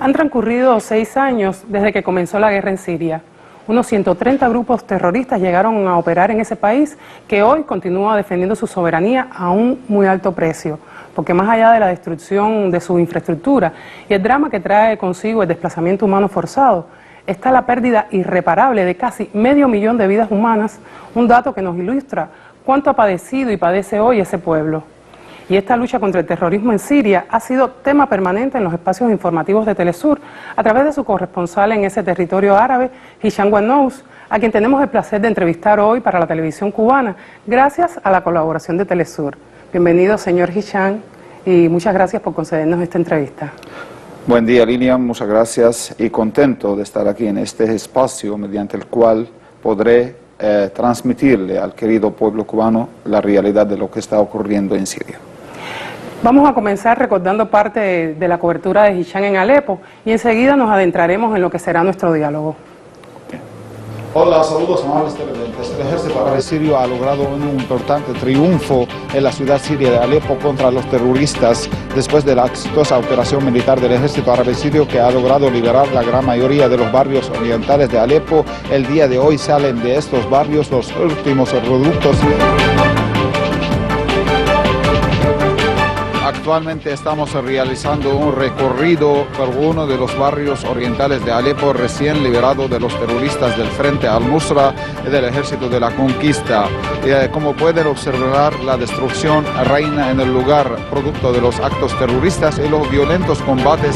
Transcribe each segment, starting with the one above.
Han transcurrido 6 años desde que comenzó la guerra en Siria. Unos 130 grupos terroristas llegaron a operar en ese país que hoy continúa defendiendo su soberanía a un muy alto precio, porque más allá de la destrucción de su infraestructura y el drama que trae consigo el desplazamiento humano forzado, está la pérdida irreparable de casi 500.000 de vidas humanas, un dato que nos ilustra cuánto ha padecido y padece hoy ese pueblo. Y esta lucha contra el terrorismo en Siria ha sido tema permanente en los espacios informativos de Telesur a través de su corresponsal en ese territorio árabe, Hisham Wannous, a quien tenemos el placer de entrevistar hoy para la televisión cubana, gracias a la colaboración de Telesur. Bienvenido, señor Hisham, y muchas gracias por concedernos esta entrevista. Buen día, Lilian, muchas gracias y contento de estar aquí en este espacio mediante el cual podré transmitirle al querido pueblo cubano la realidad de lo que está ocurriendo en Siria. Vamos a comenzar recordando parte de la cobertura de Hisham en Alepo y enseguida nos adentraremos en lo que será nuestro diálogo. Hola, saludos amables televidentes. El ejército árabe sirio ha logrado un importante triunfo en la ciudad siria de Alepo contra los terroristas después de la exitosa operación militar del ejército árabe sirio que ha logrado liberar la gran mayoría de los barrios orientales de Alepo. El día de hoy salen de estos barrios los últimos reductos. Actualmente estamos realizando un recorrido por uno de los barrios orientales de Alepo recién liberado de los terroristas del Frente al-Nusra y del Ejército de la Conquista. Como pueden observar, la destrucción reina en el lugar producto de los actos terroristas y los violentos combates.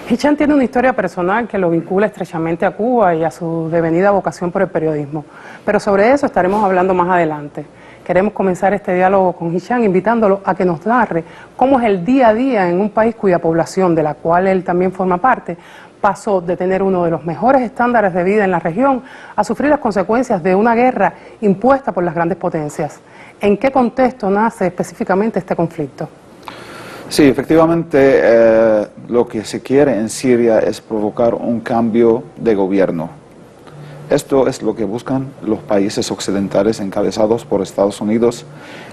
Hisham tiene una historia personal que lo vincula estrechamente a Cuba y a su devenida vocación por el periodismo, pero sobre eso estaremos hablando más adelante. Queremos comenzar este diálogo con Hisham invitándolo a que nos narre cómo es el día a día en un país cuya población, de la cual él también forma parte, pasó de tener uno de los mejores estándares de vida en la región a sufrir las consecuencias de una guerra impuesta por las grandes potencias. ¿En qué contexto nace específicamente este conflicto? Sí, efectivamente, lo que se quiere en Siria es provocar un cambio de gobierno. Esto es lo que buscan los países occidentales encabezados por Estados Unidos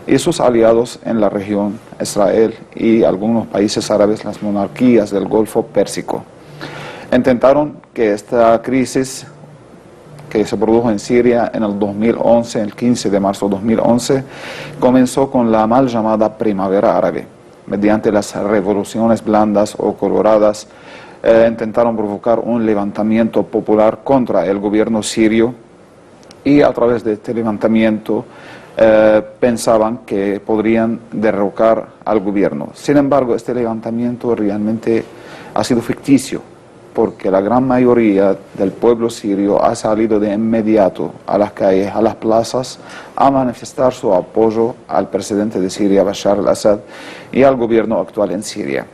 y sus aliados en la región, Israel y algunos países árabes, las monarquías del Golfo Pérsico. Intentaron que esta crisis que se produjo en Siria en el 2011, el 15 de marzo de 2011, comenzó con la mal llamada Primavera Árabe. Mediante las revoluciones blandas o coloradas, intentaron provocar un levantamiento popular contra el gobierno sirio y a través de este levantamiento pensaban que podrían derrocar al gobierno. Sin embargo, este levantamiento realmente ha sido ficticio, porque la gran mayoría del pueblo sirio ha salido de inmediato a las calles, a las plazas, a manifestar su apoyo al presidente de Siria, Bashar al-Assad, y al gobierno actual en Siria.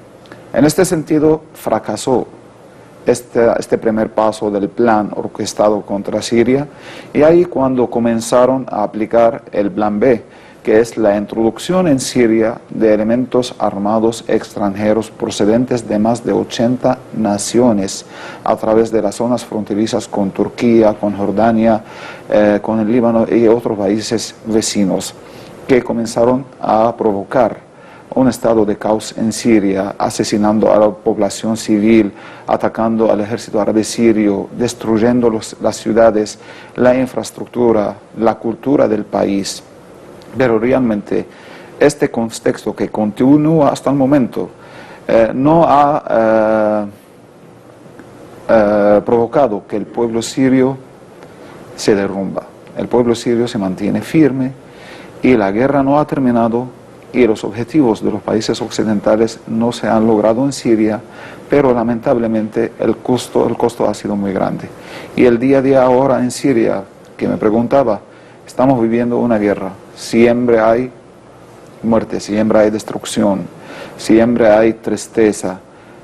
En este sentido, fracasó este primer paso del plan orquestado contra Siria, y ahí cuando comenzaron a aplicar el plan B, que es la introducción en Siria de elementos armados extranjeros procedentes de más de 80 naciones a través de las zonas fronterizas con Turquía, con Jordania, con el Líbano y otros países vecinos, que comenzaron a provocar un estado de caos en Siria, asesinando a la población civil, atacando al ejército árabe sirio, destruyendo las ciudades, la infraestructura, la cultura del país. Pero realmente este contexto que continúa hasta el momento no ha provocado que el pueblo sirio se derrumba. El pueblo sirio se mantiene firme y la guerra no ha terminado y los objetivos de los países occidentales no se han logrado en Siria, pero lamentablemente el costo ha sido muy grande. Y el día a día ahora en Siria, que me preguntaba, estamos viviendo una guerra. Siempre hay muerte, siempre hay destrucción, siempre hay tristeza,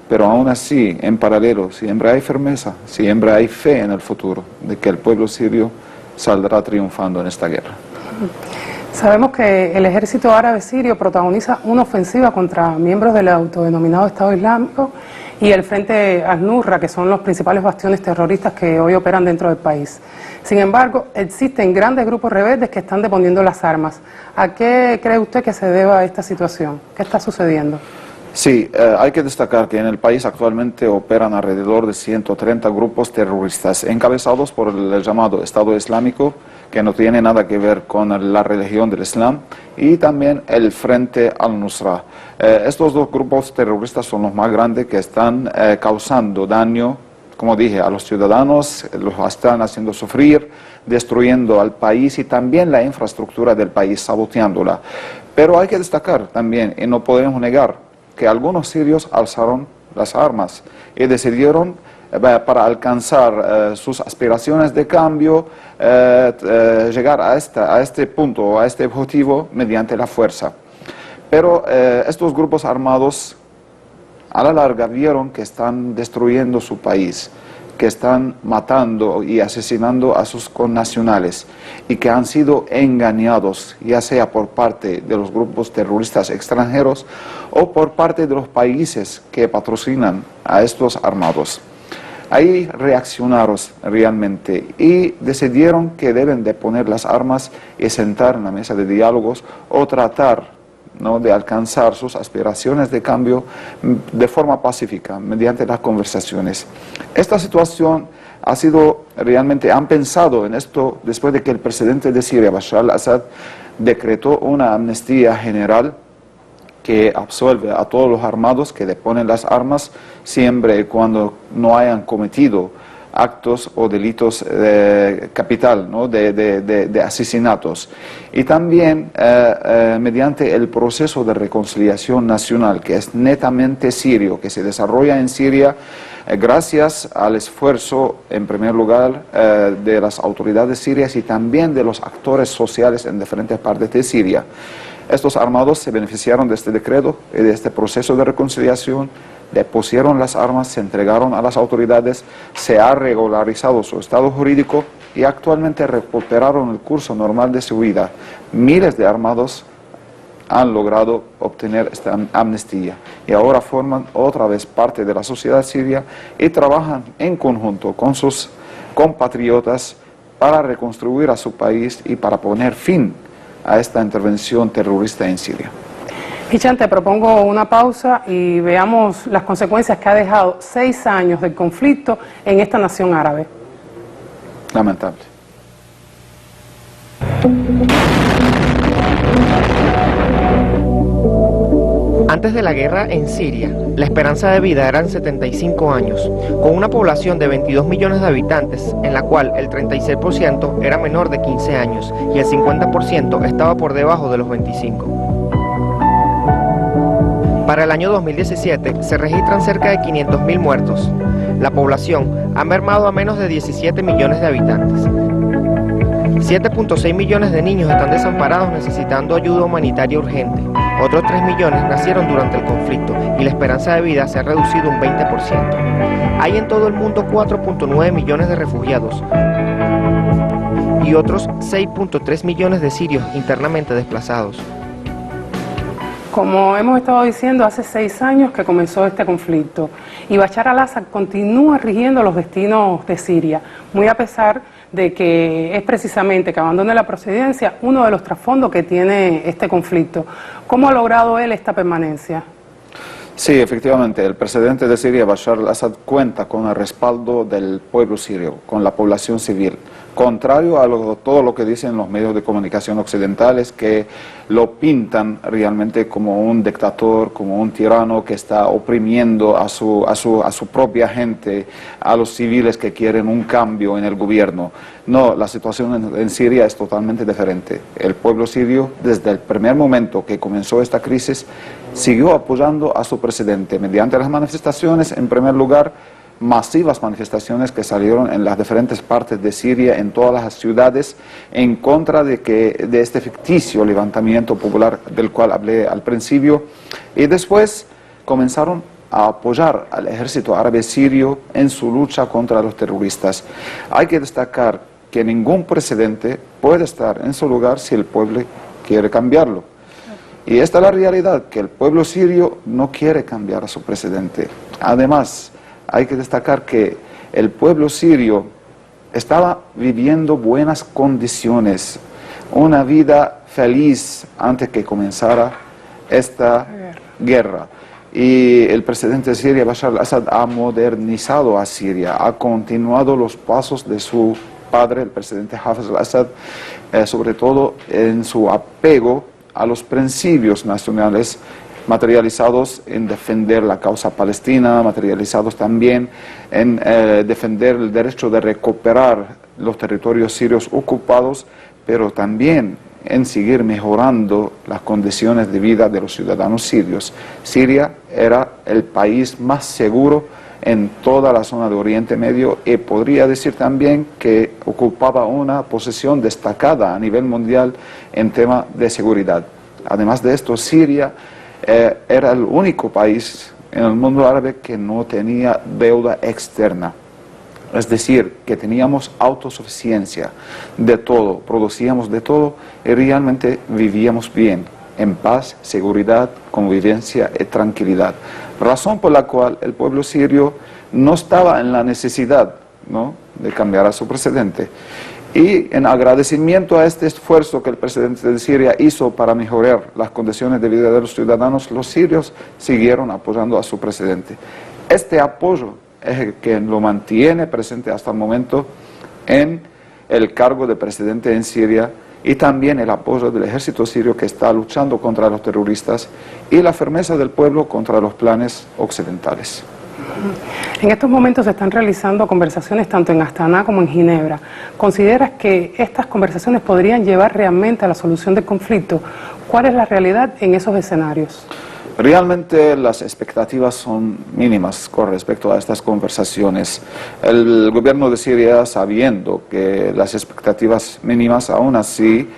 pero aún así, en paralelo, siempre hay firmeza, siempre hay fe en el futuro de que el pueblo sirio saldrá triunfando en esta guerra. Sabemos que el ejército árabe sirio protagoniza una ofensiva contra miembros del autodenominado Estado Islámico y el Frente al-Nusra, que son los principales bastiones terroristas que hoy operan dentro del país. Sin embargo, existen grandes grupos rebeldes que están deponiendo las armas. ¿A qué cree usted que se deba esta situación? ¿Qué está sucediendo? Sí, hay que destacar que en el país actualmente operan alrededor de 130 grupos terroristas encabezados por el llamado Estado Islámico, que no tiene nada que ver con la religión del Islam, y también el Frente al-Nusra. Estos dos grupos terroristas son los más grandes que están causando daño, como dije, a los ciudadanos, los están haciendo sufrir, destruyendo al país y también la infraestructura del país, saboteándola. Pero hay que destacar también, y no podemos negar, que algunos sirios alzaron las armas y decidieron, para alcanzar sus aspiraciones de cambio, llegar a este punto, a este objetivo mediante la fuerza. Pero estos grupos armados a la larga vieron que están destruyendo su país, que están matando y asesinando a sus connacionales y que han sido engañados, ya sea por parte de los grupos terroristas extranjeros o por parte de los países que patrocinan a estos armados. Ahí reaccionaron realmente y decidieron que deben de poner las armas y sentar en la mesa de diálogos o tratar, ¿no?, de alcanzar sus aspiraciones de cambio de forma pacífica, mediante las conversaciones. Esta situación ha sido realmente, han pensado en esto después de que el presidente de Siria, Bashar al-Assad, decretó una amnistía general que absuelve a todos los armados que deponen las armas siempre y cuando no hayan cometido actos o delitos capital, ¿no?, de asesinatos. Y también mediante el proceso de reconciliación nacional, que es netamente sirio, que se desarrolla en Siria gracias al esfuerzo, en primer lugar, de las autoridades sirias y también de los actores sociales en diferentes partes de Siria. Estos armados se beneficiaron de este decreto y de este proceso de reconciliación, depusieron las armas, se entregaron a las autoridades, se ha regularizado su estado jurídico y actualmente recuperaron el curso normal de su vida. Miles de armados han logrado obtener esta amnistía y ahora forman otra vez parte de la sociedad siria y trabajan en conjunto con sus compatriotas para reconstruir a su país y para poner fin a esta intervención terrorista en Siria. Hicham, te propongo una pausa y veamos las consecuencias que ha dejado 6 años del conflicto en esta nación árabe. Lamentable. Antes de la guerra en Siria, la esperanza de vida eran 75 años, con una población de 22 millones de habitantes, en la cual el 36% era menor de 15 años y el 50% estaba por debajo de los 25. Para el año 2017 se registran cerca de 500.000 muertos. La población ha mermado a menos de 17 millones de habitantes. 7.6 millones de niños están desamparados necesitando ayuda humanitaria urgente. Otros 3 millones nacieron durante el conflicto y la esperanza de vida se ha reducido un 20%. Hay en todo el mundo 4.9 millones de refugiados y otros 6.3 millones de sirios internamente desplazados. Como hemos estado diciendo, hace 6 años que comenzó este conflicto y Bashar al-Assad continúa rigiendo los destinos de Siria, muy a pesar de que es precisamente que abandone la presidencia uno de los trasfondos que tiene este conflicto. ¿Cómo ha logrado él esta permanencia? Sí, efectivamente, el presidente de Siria, Bashar al-Assad, cuenta con el respaldo del pueblo sirio, con la población civil, contrario a todo lo que dicen los medios de comunicación occidentales, que lo pintan realmente como un dictador, como un tirano que está oprimiendo a su propia gente, a los civiles que quieren un cambio en el gobierno. No, la situación en Siria es totalmente diferente. El pueblo sirio, desde el primer momento que comenzó esta crisis, siguió apoyando a su presidente mediante las manifestaciones, en primer lugar, masivas manifestaciones que salieron en las diferentes partes de Siria, en todas las ciudades, en contra de este ficticio levantamiento popular del cual hablé al principio, y después comenzaron a apoyar al ejército árabe sirio en su lucha contra los terroristas. Hay que destacar que ningún presidente puede estar en su lugar si el pueblo quiere cambiarlo. Y esta es la realidad, que el pueblo sirio no quiere cambiar a su presidente. Además, hay que destacar que el pueblo sirio estaba viviendo buenas condiciones, una vida feliz antes que comenzara esta guerra. Y el presidente de Siria, Bashar al-Assad, ha modernizado a Siria, ha continuado los pasos de su padre, el presidente Hafez al-Assad, sobre todo en su apego a los principios nacionales, materializados en defender la causa palestina, materializados también en defender el derecho de recuperar los territorios sirios ocupados, pero también en seguir mejorando las condiciones de vida de los ciudadanos sirios. Siria era el país más seguro en toda la zona de Oriente Medio y podría decir también que ocupaba una posición destacada a nivel mundial en tema de seguridad. Además de esto, Siria era el único país en el mundo árabe que no tenía deuda externa. Es decir, que teníamos autosuficiencia de todo, producíamos de todo y realmente vivíamos bien, en paz, seguridad, convivencia y tranquilidad. Razón por la cual el pueblo sirio no estaba en la necesidad, ¿no?, de cambiar a su presidente. Y en agradecimiento a este esfuerzo que el presidente de Siria hizo para mejorar las condiciones de vida de los ciudadanos, los sirios siguieron apoyando a su presidente. Este apoyo es el que lo mantiene presente hasta el momento en el cargo de presidente en Siria, y también el apoyo del ejército sirio que está luchando contra los terroristas y la firmeza del pueblo contra los planes occidentales. En estos momentos se están realizando conversaciones tanto en Astana como en Ginebra. ¿Consideras que estas conversaciones podrían llevar realmente a la solución del conflicto? ¿Cuál es la realidad en esos escenarios? Realmente las expectativas son mínimas con respecto a estas conversaciones. El gobierno de Siria, sabiendo que las expectativas mínimas, aún así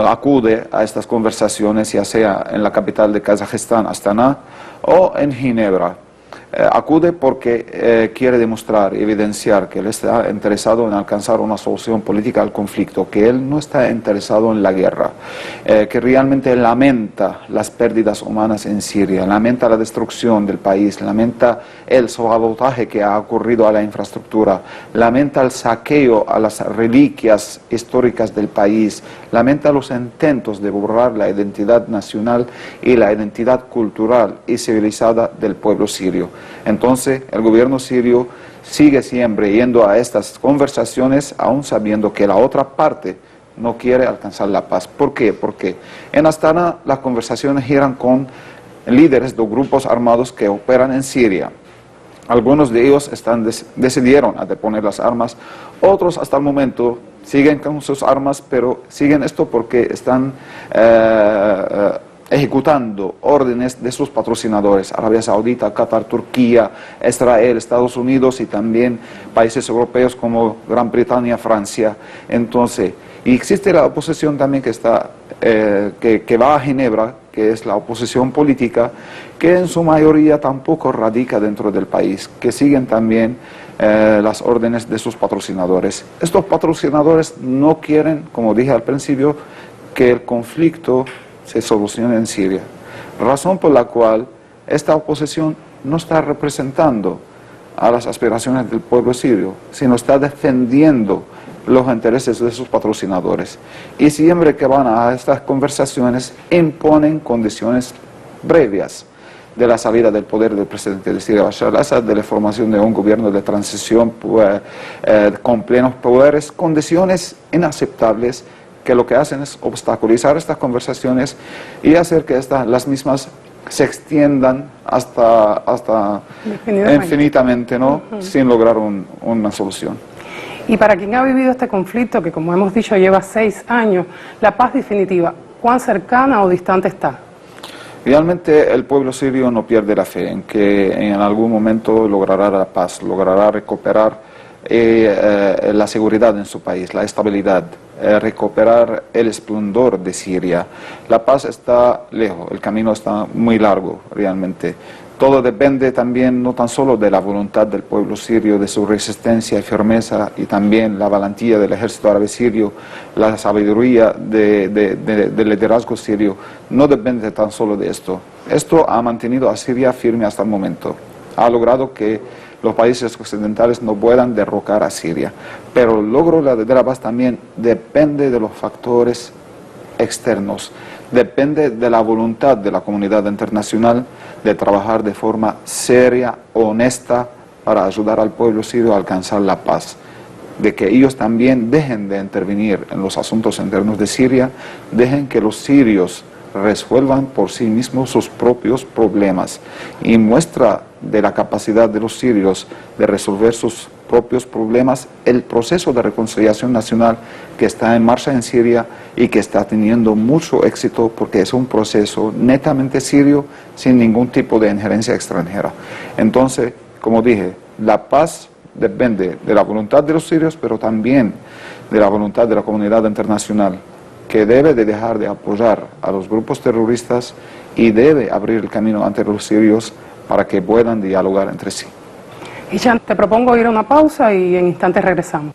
acude a estas conversaciones, ya sea en la capital de Kazajistán, Astana, o en Ginebra. Acude porque quiere demostrar, evidenciar que él está interesado en alcanzar una solución política al conflicto, que él no está interesado en la guerra, que realmente lamenta las pérdidas humanas en Siria, lamenta la destrucción del país, lamenta el sabotaje que ha ocurrido a la infraestructura, lamenta el saqueo a las reliquias históricas del país, lamenta los intentos de borrar la identidad nacional y la identidad cultural y civilizada del pueblo sirio. Entonces, el gobierno sirio sigue siempre yendo a estas conversaciones, aún sabiendo que la otra parte no quiere alcanzar la paz. ¿Por qué? Porque en Astana las conversaciones giran con líderes de grupos armados que operan en Siria. Algunos de ellos decidieron a deponer las armas, otros hasta el momento siguen con sus armas, pero siguen esto porque están ejecutando órdenes de sus patrocinadores, Arabia Saudita, Qatar, Turquía, Israel, Estados Unidos y también países europeos como Gran Bretaña, Francia. Entonces, y existe la oposición también que va a Ginebra, que es la oposición política, que en su mayoría tampoco radica dentro del país, que siguen también las órdenes de sus patrocinadores. Estos patrocinadores no quieren, como dije al principio, que el conflicto se solucione en Siria. Razón por la cual esta oposición no está representando a las aspiraciones del pueblo sirio, sino está defendiendo los intereses de sus patrocinadores. Y siempre que van a estas conversaciones imponen condiciones previas de la salida del poder del presidente de Siria, Bashar al-Assad, de la formación de un gobierno de transición con plenos poderes, condiciones inaceptables que lo que hacen es obstaculizar estas conversaciones y hacer que las mismas se extiendan hasta infinitamente, ¿no? Sin lograr una solución. Y para quien ha vivido este conflicto, que como hemos dicho lleva 6 años, la paz definitiva, ¿cuán cercana o distante está? Realmente el pueblo sirio no pierde la fe en que en algún momento logrará la paz, logrará recuperar la seguridad en su país, la estabilidad, recuperar el esplendor de Siria. La paz está lejos, el camino está muy largo realmente, Todo depende también no tan solo de la voluntad del pueblo sirio, de su resistencia y firmeza, y también la valentía del ejército árabe sirio, la sabiduría del liderazgo sirio, no depende tan solo de esto. Esto ha mantenido a Siria firme hasta el momento. Ha logrado que los países occidentales no puedan derrocar a Siria. Pero el logro de la paz también depende de los factores externos, depende de la voluntad de la comunidad internacional de trabajar de forma seria, honesta, para ayudar al pueblo sirio a alcanzar la paz, de que ellos también dejen de intervenir en los asuntos internos de Siria, dejen que los sirios resuelvan por sí mismos sus propios problemas, y muestra de la capacidad de los sirios de resolver sus propios problemas el proceso de reconciliación nacional que está en marcha en Siria y que está teniendo mucho éxito, porque es un proceso netamente sirio sin ningún tipo de injerencia extranjera. Entonces, como dije, la paz depende de la voluntad de los sirios, pero también de la voluntad de la comunidad internacional, que debe de dejar de apoyar a los grupos terroristas y debe abrir el camino ante los sirios para que puedan dialogar entre sí. Hicham, te propongo ir a una pausa y en instantes regresamos.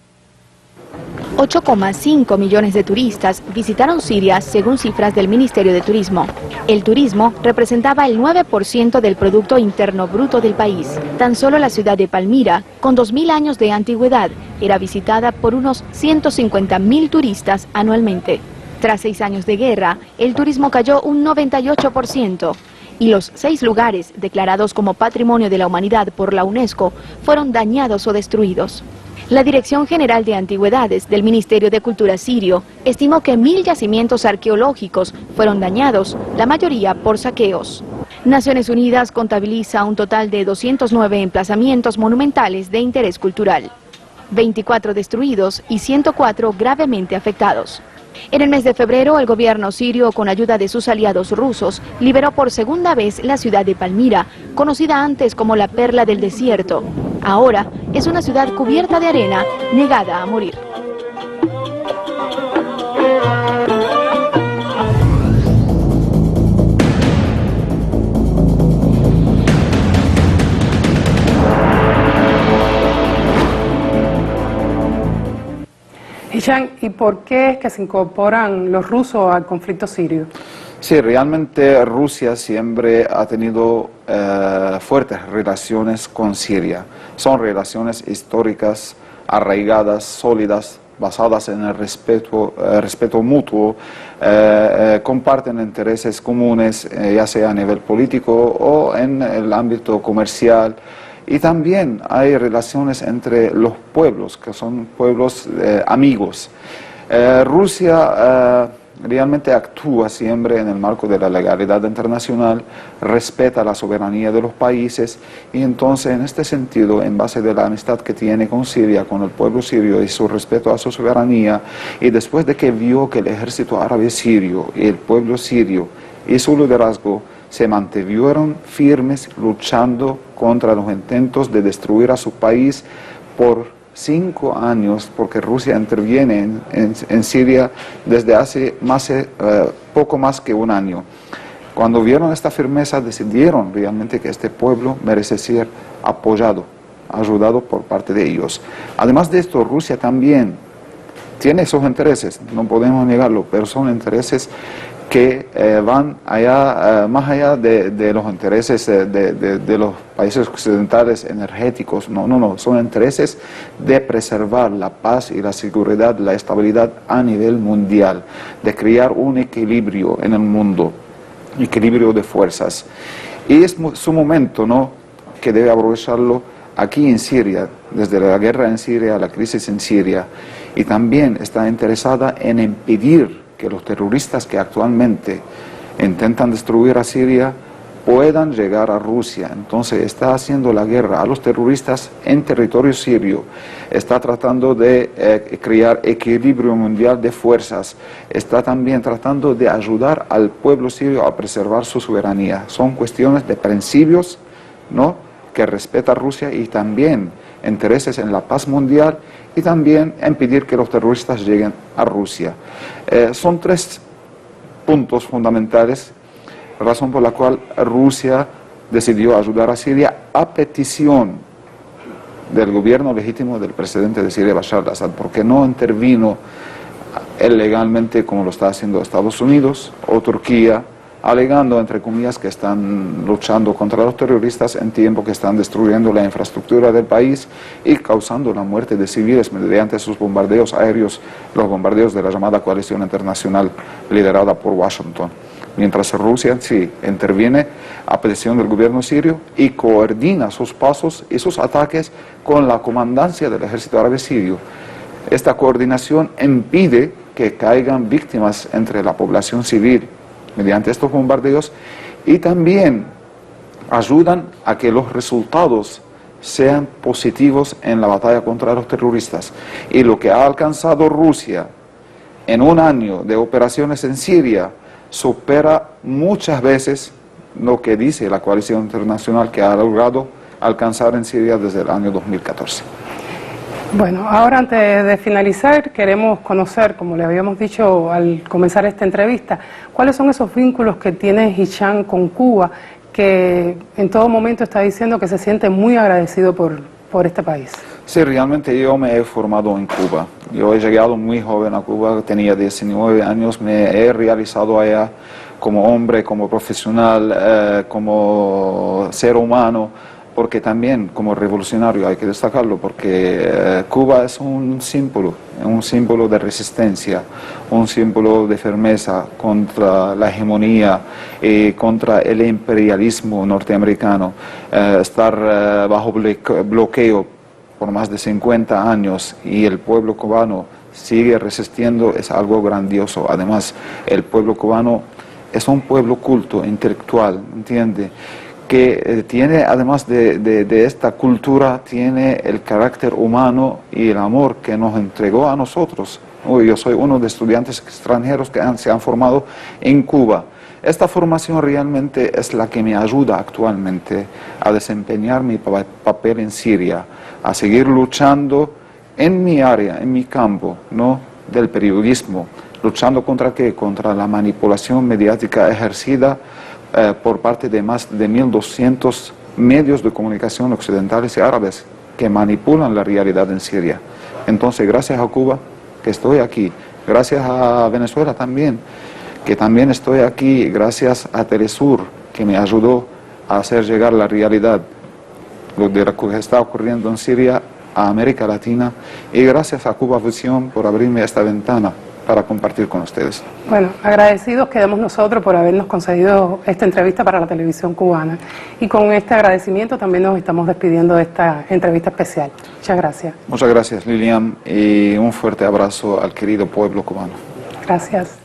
8,5 millones de turistas visitaron Siria según cifras del Ministerio de Turismo. El turismo representaba el 9% del Producto Interno Bruto del país. Tan solo la ciudad de Palmira, con 2.000 años de antigüedad, era visitada por unos 150.000 turistas anualmente. Tras 6 años de guerra, el turismo cayó un 98%. Y los 6 lugares declarados como Patrimonio de la Humanidad por la UNESCO fueron dañados o destruidos. La Dirección General de Antigüedades del Ministerio de Cultura sirio estimó que 1.000 yacimientos arqueológicos fueron dañados, la mayoría por saqueos. Naciones Unidas contabiliza un total de 209 emplazamientos monumentales de interés cultural, 24 destruidos y 104 gravemente afectados. En el mes de febrero, el gobierno sirio, con ayuda de sus aliados rusos, liberó por segunda vez la ciudad de Palmira, conocida antes como la Perla del Desierto. Ahora es una ciudad cubierta de arena, negada a morir. Hicham, ¿y por qué es que se incorporan los rusos al conflicto sirio? Sí, realmente Rusia siempre ha tenido fuertes relaciones con Siria. Son relaciones históricas, arraigadas, sólidas, basadas en el respeto mutuo, comparten intereses comunes, ya sea a nivel político o en el ámbito comercial. Y también hay relaciones entre los pueblos, que son pueblos amigos. Rusia realmente actúa siempre en el marco de la legalidad internacional, respeta la soberanía de los países, y entonces en este sentido, en base de la amistad que tiene con Siria, con el pueblo sirio y su respeto a su soberanía, y después de que vio que el ejército árabe sirio y el pueblo sirio y su liderazgo se mantuvieron firmes luchando contra los intentos de destruir a su país por 5 años, porque Rusia interviene en Siria desde hace poco más que 1 año. Cuando vieron esta firmeza, decidieron realmente que este pueblo merece ser apoyado, ayudado por parte de ellos. Además de esto, Rusia también tiene sus intereses, no podemos negarlo, pero son intereses que van allá, más allá de los intereses de los países occidentales energéticos. No, son intereses de preservar la paz y la seguridad, la estabilidad a nivel mundial, de crear un equilibrio en el mundo, equilibrio de fuerzas. Y es su momento, ¿no?, que debe aprovecharlo aquí en Siria, desde la guerra en Siria, la crisis en Siria, y también está interesada en impedir que los terroristas que actualmente intentan destruir a Siria puedan llegar a Rusia. Entonces está haciendo la guerra a los terroristas en territorio sirio, está tratando de crear equilibrio mundial de fuerzas, está también tratando de ayudar al pueblo sirio a preservar su soberanía. Son cuestiones de principios, ¿no?, que respeta Rusia, y también intereses en la paz mundial, y también impedir que los terroristas lleguen a Rusia. Son 3 puntos fundamentales, razón por la cual Rusia decidió ayudar a Siria a petición del gobierno legítimo del presidente de Siria, Bashar al-Assad, porque no intervino ilegalmente como lo está haciendo Estados Unidos o Turquía, alegando, entre comillas, que están luchando contra los terroristas en tiempo que están destruyendo la infraestructura del país y causando la muerte de civiles mediante sus bombardeos aéreos, los bombardeos de la llamada coalición internacional liderada por Washington. Mientras Rusia sí interviene a petición del gobierno sirio y coordina sus pasos y sus ataques con la comandancia del ejército árabe sirio. Esta coordinación impide que caigan víctimas entre la población civil mediante estos bombardeos y también ayudan a que los resultados sean positivos en la batalla contra los terroristas. Y lo que ha alcanzado Rusia en un año de operaciones en Siria supera muchas veces lo que dice la coalición internacional que ha logrado alcanzar en Siria desde el año 2014. Bueno, ahora antes de finalizar queremos conocer, como le habíamos dicho al comenzar esta entrevista, cuáles son esos vínculos que tiene Hicham con Cuba, que en todo momento está diciendo que se siente muy agradecido por este país. Sí, realmente yo me he formado en Cuba. Yo he llegado muy joven a Cuba, tenía 19 años, me he realizado allá como hombre, como profesional, como ser humano, porque también como revolucionario hay que destacarlo, porque Cuba es un símbolo de resistencia, un símbolo de firmeza contra la hegemonía y contra el imperialismo norteamericano. Estar bajo bloqueo por más de 50 años y el pueblo cubano sigue resistiendo es algo grandioso. Además, el pueblo cubano es un pueblo culto, intelectual, ¿entiende?, que tiene, además de esta cultura, tiene el carácter humano y el amor que nos entregó a nosotros. Yo soy uno de estudiantes extranjeros que se han formado en Cuba. Esta formación realmente es la que me ayuda actualmente a desempeñar mi papel en Siria, a seguir luchando en mi área, en mi campo, ¿no?, del periodismo. ¿Luchando contra qué? Contra la manipulación mediática ejercida por parte de más de 1.200 medios de comunicación occidentales y árabes que manipulan la realidad en Siria. Entonces, gracias a Cuba, que estoy aquí, gracias a Venezuela también, que también estoy aquí, gracias a Telesur, que me ayudó a hacer llegar la realidad de lo que está ocurriendo en Siria a América Latina, y gracias a Cuba Visión por abrirme esta ventana para compartir con ustedes. Bueno, agradecidos quedamos nosotros por habernos concedido esta entrevista para la televisión cubana. Y con este agradecimiento también nos estamos despidiendo de esta entrevista especial. Muchas gracias. Muchas gracias, Lilian, y un fuerte abrazo al querido pueblo cubano. Gracias.